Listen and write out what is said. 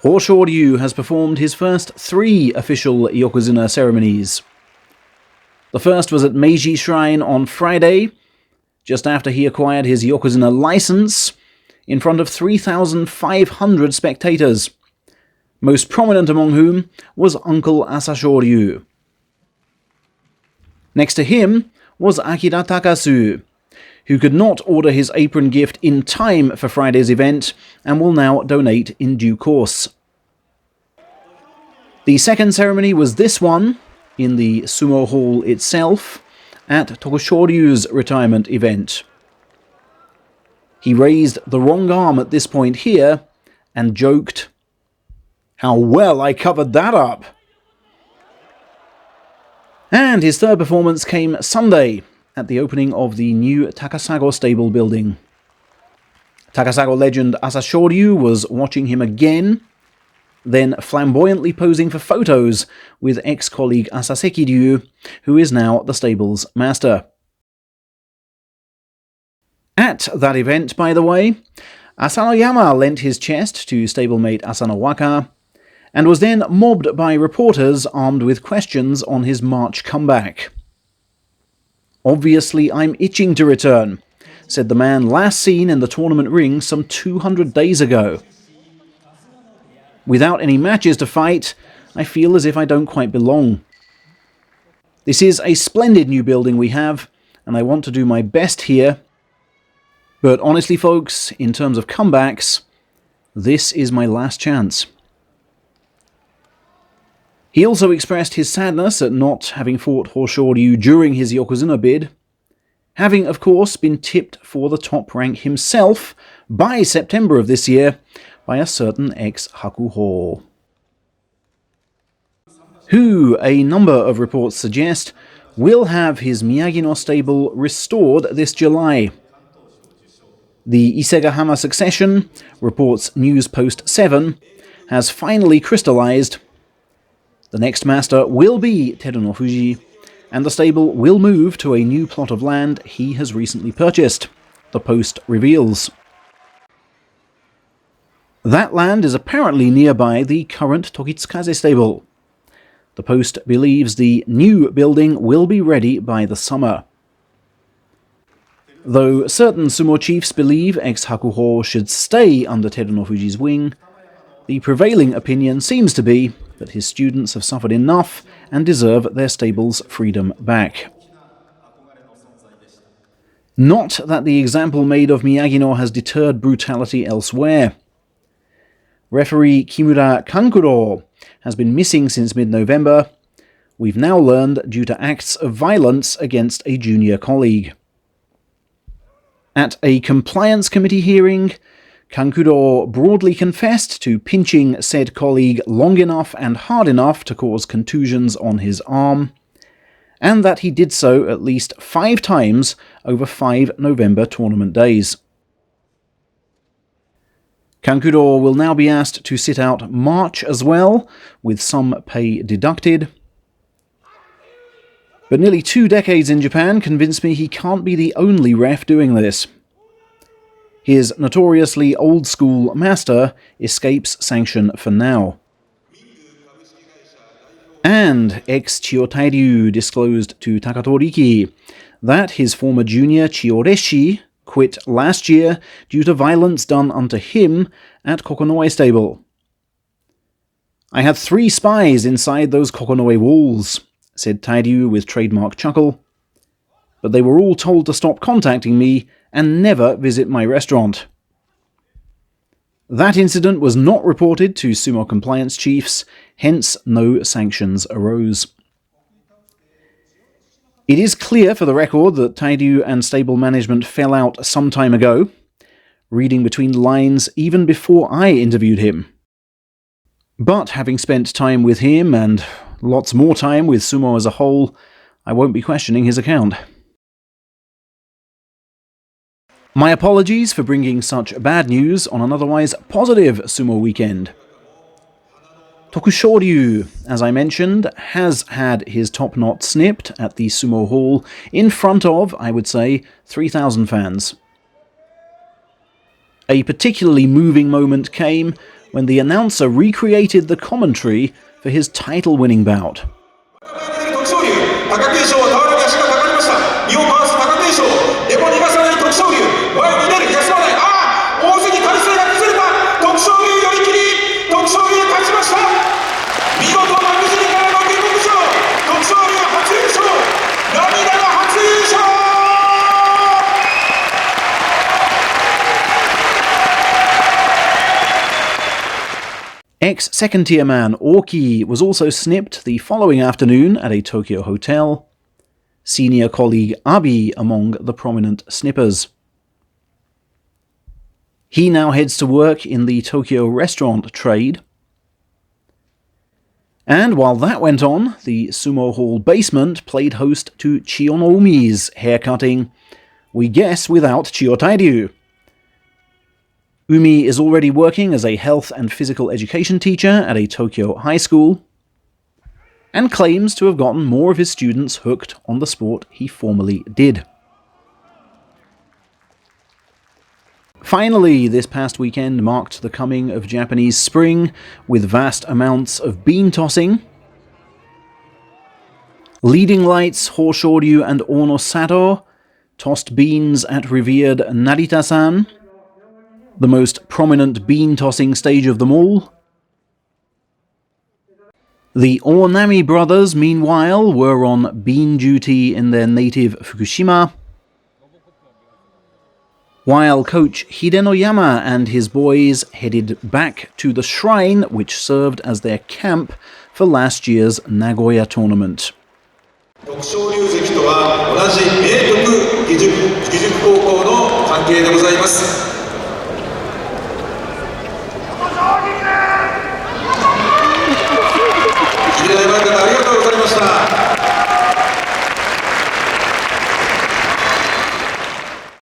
Hoshoryu has performed his first 3 official Yokozuna ceremonies. The first was at Meiji Shrine on Friday, just after he acquired his Yokozuna license, in front of 3,500 spectators, most prominent among whom was Uncle Asashoryu. Next to him was Akira Takasu, who could not order his apron gift in time for Friday's event and will now donate in due course. The second ceremony was this one, in the Sumo Hall itself, at Tokushoryu's retirement event. He raised the wrong arm at this point here and joked, "How well I covered that up!" And his third performance came Sunday, at the opening of the new Takasago Stable building. Takasago legend Asashoryu was watching him again, then flamboyantly posing for photos with ex-colleague Asasekiryu, who is now the stable's master. At that event, by the way, Asanoyama lent his chest to stablemate Asanowaka, and was then mobbed by reporters armed with questions on his March comeback. "Obviously I'm itching to return," said the man last seen in the tournament ring some 200 days ago. "Without any matches to fight, I feel as if I don't quite belong. This is a splendid new building we have, and I want to do my best here. But honestly, folks, in terms of comebacks, this is my last chance." He also expressed his sadness at not having fought Hoshoryu during his Yokozuna bid, having, of course, been tipped for the top rank himself by September of this year by a certain ex-Hakuho, who, a number of reports suggest, will have his Miyagino Stable restored this July. The Isegahama succession, reports News Post 7, has finally crystallized. The next master will be Terunofuji, and the stable will move to a new plot of land he has recently purchased, the Post reveals. That land is apparently nearby the current Tokitsukaze stable. The Post believes the new building will be ready by the summer. Though certain sumo chiefs believe ex-Hakuho should stay under Terunofuji's wing, the prevailing opinion seems to be that his students have suffered enough and deserve their stable's freedom back. Not that the example made of Miyagino has deterred brutality elsewhere. Referee Kimura Kankuro has been missing since mid-November, we've now learned due to acts of violence against a junior colleague. At a compliance committee hearing, Kankuro broadly confessed to pinching said colleague long enough and hard enough to cause contusions on his arm, and that he did so at least 5 times over 5 November tournament days. Kankuro will now be asked to sit out March as well, with some pay deducted. But nearly 2 decades in Japan convince me he can't be the only ref doing this. His notoriously old-school master escapes sanction for now. And ex-Chiyotairyu disclosed to Takatoriki that his former junior Chiyoreshi quit last year due to violence done unto him at Kokonoe Stable. "I had 3 spies inside those Kokonoe walls," said Tairyu with trademark chuckle, "but they were all told to stop contacting me and never visit my restaurant." That incident was not reported to sumo compliance chiefs, hence no sanctions arose. It is clear for the record that Tairyu and stable management fell out some time ago, reading between the lines even before I interviewed him. But having spent time with him and lots more time with sumo as a whole, I won't be questioning his account. My apologies for bringing such bad news on an otherwise positive sumo weekend. Tokushoryu, as I mentioned, has had his top knot snipped at the Sumo Hall in front of, I would say, 3,000 fans. A particularly moving moment came when the announcer recreated the commentary for his title-winning bout. Ex-second-tier man Oki was also snipped the following afternoon at a Tokyo hotel. Senior colleague Abi among the prominent snippers. He now heads to work in the Tokyo restaurant trade. And while that went on, the Sumo Hall basement played host to Chiyonomi's haircutting, we guess without Chiyotairyu. Umi is already working as a health and physical education teacher at a Tokyo high school, and claims to have gotten more of his students hooked on the sport he formerly did. Finally, this past weekend marked the coming of Japanese spring, with vast amounts of bean tossing. Leading lights Hoshoryu and Ono-sato tossed beans at revered Narita-san, the most prominent bean-tossing stage of them all. The Onami brothers, meanwhile, were on bean duty in their native Fukushima, while coach Hidenoyama and his boys headed back to the shrine which served as their camp for last year's Nagoya tournament. Tokushoryu関とは同じ明徳義塾高校の関係でございます。秀ノ山から